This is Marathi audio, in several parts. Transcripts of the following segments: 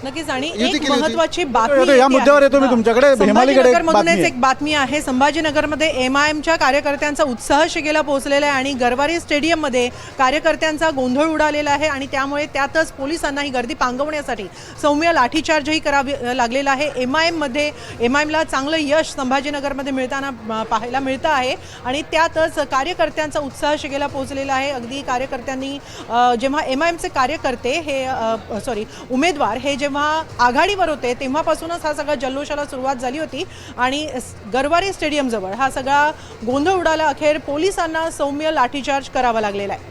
नक्कीच आणि युती एक केली होती. महत्त्वाची बातमी या मुद्द्यावर येतो मी तुमच्याकडे. हेमालीकडे एक संभाजीनगरमधूनच बातमी आहे. एक बातमी आहे. संभाजीनगरमध्ये एमआयएमच्या कार्यकर्त्यांचा उत्साह शिगेला पोहोचलेला आहे आणि गरवारी स्टेडियममध्ये कार्यकर्त्यांचा गोंधळ उडालेला आहे आणि त्यामुळे त्यातच पोलिसांना ही गर्दी पांगवण्यासाठी सौम्य लाठीचार्जही करावी लागलेला आहे. एमआयएमला चांगलं यश संभाजीनगरमध्ये मिळताना पाहायला मिळतं आहे आणि त्यातच कार्यकर्त्यांचा उत्साह शिगेला पोहोचलेला आहे. अगदी कार्यकर्त्यांनी जेव्हा एमआयएमचे कार्यकर्ते हे उमेदवार हे जेव्हा आघाडीवर होते तेव्हापासूनच हा सगळा जल्लोषाला सुरुवात झाली होती आणि गरवारी स्टेडियमजवळ हा सगळा गोंधळ उडाला. अखेर पोलिसांना सौम्य लाठीचार्ज करावा लागलेला आहे.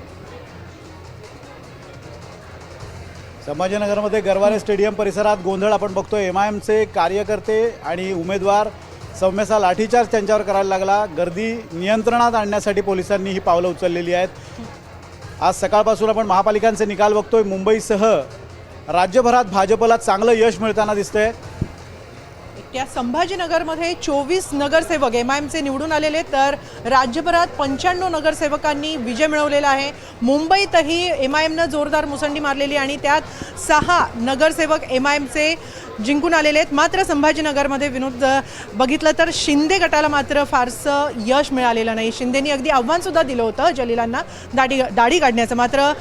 संभाजीनगरमध्ये गरवारे स्टेडियम परिसरात गोंधळ आपण बघतोय. एमआयएमचे कार्यकर्ते आणि उमेदवार सौम्यचा लाठीचार्ज त्यांच्यावर करायला लागला. गर्दी नियंत्रणात आणण्यासाठी पोलिसांनी ही पावलं उचललेली आहेत. आज सकाळपासून आपण महापालिकांचे निकाल बघतोय. मुंबईसह राज्यभरात भाजपला चांगलं यश मिळताना दिसतंय. त्या संभाजीनगरमध्ये 24 नगरसेवक एमआयएमचे निवडून आलेले तर राज्यभरात 95 नगरसेवकांनी विजय मिळवलेला आहे. मुंबईतही एमआयएमनं जोरदार मुसंडी मारलेली आणि त्यात 6 नगरसेवक एमआयएमचे जिंकून आलेले आहेत. मात्र संभाजीनगरमध्ये विनोद बघितलं तर शिंदे गटाला मात्र फारसं यश मिळालेलं नाही. शिंदेनी अगदी आव्हानसुद्धा दिलं होतं जलिलांना दाढी काढण्याचं. मात्र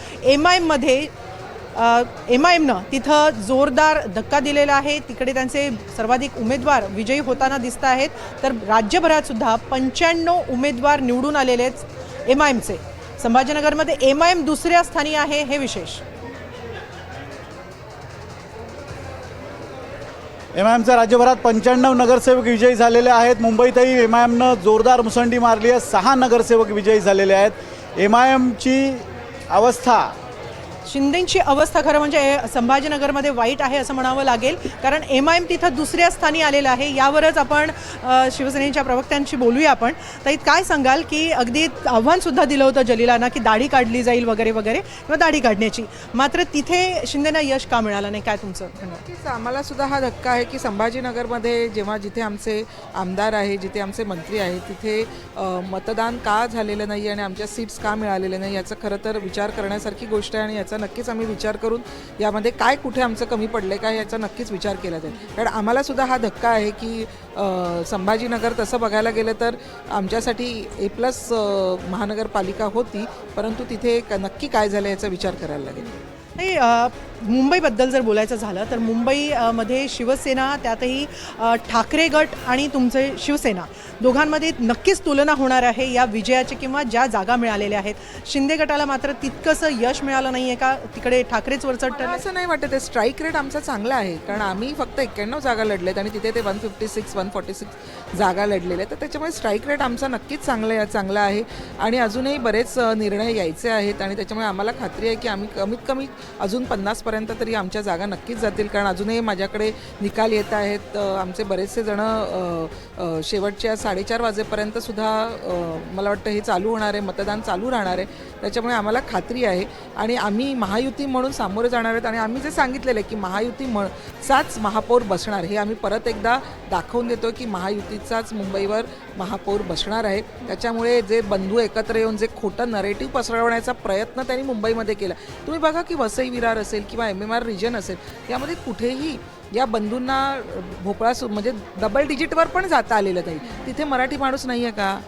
एमआयएमनं तिथं जोरदार धक्का दिलेला आहे. तिकडे त्यांचे सर्वाधिक उमेदवार विजयी होताना दिसत आहेत. तर राज्यभरात सुद्धा 95 उमेदवार निवडून आलेले आहेत एमआयएमचे. संभाजीनगरमध्ये एमआयएम दुसऱ्या स्थानी आहे, हे विशेष. एमआयएमच्या राज्यभरात 95 नगरसेवक विजयी झालेले आहेत. मुंबईतही एमआयएमनं जोरदार मुसंडी मारली आहे. 6 नगरसेवक विजयी झालेले आहेत. एमआयएमची अवस्था, शिंदेची अवस्था खरं म्हणजे संभाजीनगरमध्ये वाईट आहे असं म्हणावं लागेल. कारण एमआयएम तिथं दुसऱ्या स्थानी आलेलं आहे. यावरच आपण शिवसेनेच्या प्रवक्त्यांशी बोलूया. आपण ताई काय सांगाल की अगदी आव्हानसुद्धा दिलं होतं जलिलांना की दाढी काढली जाईल वगैरे वगैरे किंवा दाढी काढण्याची, मात्र तिथे शिंदेना यश का मिळालं नाही, काय तुमचं म्हणणं? नक्कीच आम्हाला सुद्धा हा धक्का आहे की संभाजीनगरमध्ये जिथे आमचे आमदार आहे, जिथे आमचे मंत्री आहेत, तिथे मतदान का झालेलं नाही आणि आमच्या सीट्स का मिळालेले नाही याचा खरं तर विचार करण्यासारखी गोष्ट आहे. आणि याचा नक्कीच आम्ही विचार करून यामध्ये काय कुठे आमचं कमी पडलं आहे का याचा नक्कीच विचार केला जाईल. कारण आम्हाला सुद्धा हा धक्का आहे की संभाजीनगर तसं बघायला गेलं तर आमच्यासाठी A+ महानगरपालिका होती, परंतु तिथे नक्की काय झालं याचा विचार करायला लागेल. नाही, मुंबईबद्दल जर बोलायचं झालं तर मुंबईमध्ये शिवसेना, त्यातही ठाकरे गट आणि तुमचे शिवसेना दोघांमध्ये नक्कीच तुलना होणार आहे या विजयाची किंवा ज्या जागा मिळालेल्या आहेत. शिंदे गटाला मात्र तितकंसं यश मिळालं नाही आहे का? तिकडे ठाकरेच वरचढ ठरले असं नाही वाटत आहे. स्ट्राईक रेट आमचा चांगला आहे, कारण आम्ही फक्त 91 जागा लढलेत आणि तिथे ते 146 जागा लढलेले आहेत. तर त्याच्यामुळे स्ट्राईक रेट आमचा नक्कीच चांगला आहे आणि अजूनही बरेच निर्णय यायचे आहेत आणि त्याच्यामुळे आम्हाला खात्री आहे की आम्ही कमीत कमी अजून 50पर्यंत तरी आमच्या जागा नक्कीच जातील. कारण अजूनही माझ्याकडे निकाल येत आहेत. आमचे बरेचसे जण शेवटच्या 4:30 वाजेपर्यंत सुद्धा मला वाटतं हे चालू होणार आहे, मतदान चालू राहणार आहे. त्याच्यामुळे आम्हाला खात्री आहे आणि आम्ही महायुती म्हणून सामोरे जाणार आहेत आणि आम्ही जे सांगितलेलं आहे की महायुतीचाच महापौर बसणार, हे आम्ही परत एकदा दाखवून देतो की महायुतीचाच मुंबईवर महापौर बसणार आहे. त्याच्यामुळे जे बंधू एकत्र येऊन जे खोटं नरेटिव्ह पसरवण्याचा प्रयत्न त्यांनी मुंबईमध्ये केला, तुम्ही बघा की वसई विरार असेल किंवा MMR रिजन असेल, यामध्ये कुठेही या बंधूंना भोपळा म्हणजे डबल डिजिटवर पण जाता आलेलं नाही. तिथे मराठी माणूस नाही आहे का?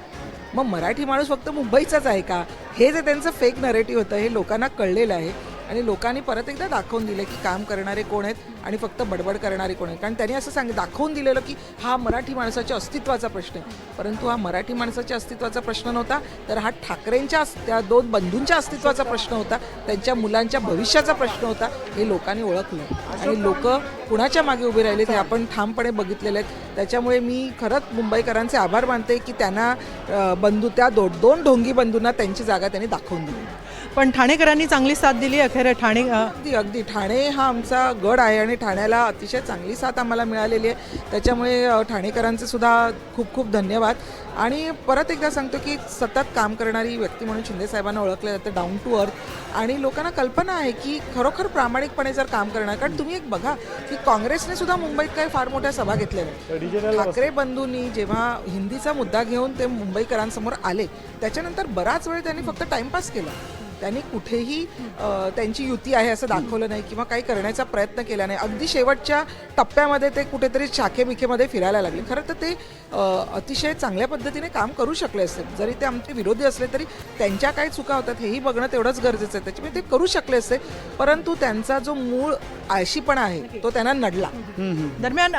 मग मराठी माणूस फक्त मुंबईचाच आहे का? हे जे त्यांचं फेक नरेटिव्ह होतं हे लोकांना कळलेलं आहे आणि लोकांनी परत एकदा दाखवून दिलं की काम करणारे कोण आहेत आणि फक्त बडबड करणारे कोण आहेत. कारण त्यांनी असं दाखवून दिलेलं की हा मराठी माणसाच्या अस्तित्वाचा प्रश्न आहे, परंतु हा मराठी माणसाच्या अस्तित्वाचा प्रश्न नव्हता, तर हा ठाकरेंच्या त्या 2 बंधूंच्या अस्तित्वाचा प्रश्न होता, त्यांच्या मुलांच्या भविष्याचा प्रश्न होता. हे लोकांनी ओळखलं आणि लोक कुणाच्या मागे उभे राहिलेत हे आपण ठामपणे बघितलेले आहेत. त्याच्यामुळे मी खरंच मुंबईकरांचे आभार मानते की त्यांना त्या 2 ढोंगी बंधूंना त्यांची जागा त्यांनी दाखवून दिली. पण ठाणेकरांनी चांगली साथ दिली. अखेर अगदी ठाणे हा आमचा गड आहे आणि ठाण्याला अतिशय चांगली साथ आम्हाला मिळालेली आहे. त्याच्यामुळे ठाणेकरांचे सुद्धा खूप खूप धन्यवाद. आणि परत एकदा सांगतो की सतत काम करणारी व्यक्ती म्हणून शिंदेसाहेबांना ओळखलं जातं, डाऊन टू अर्थ, आणि लोकांना कल्पना आहे की खरोखर प्रामाणिकपणे जर काम करणार. कारण तुम्ही एक बघा की काँग्रेसने सुद्धा मुंबईत काही फार मोठ्या सभा घेतल्या नाही. ठाकरे बंधूंनी जेव्हा हिंदीचा मुद्दा घेऊन ते मुंबईकरांसमोर आले त्याच्यानंतर बराच वेळ त्यांनी फक्त टाइमपास केला. त्यांनी कुठेही त्यांची युती आहे असं दाखवलं नाही किंवा काही करण्याचा प्रयत्न केला नाही. अगदी शेवटच्या टप्प्यामध्ये ते कुठेतरी शाखेबिखेमध्ये फिरायला लागले. खरं तर ते अतिशय चांगल्या पद्धतीने काम करू शकले असते. जरी ते आमचे विरोधी असले तरी त्यांच्या काय चुका होतात हेही बघणं तेवढंच गरजेचं आहे. त्याच्यामुळे ते करू शकले असते, परंतु त्यांचा जो मूळ आळशीपणा आहे तो त्यांना नडला. दरम्यान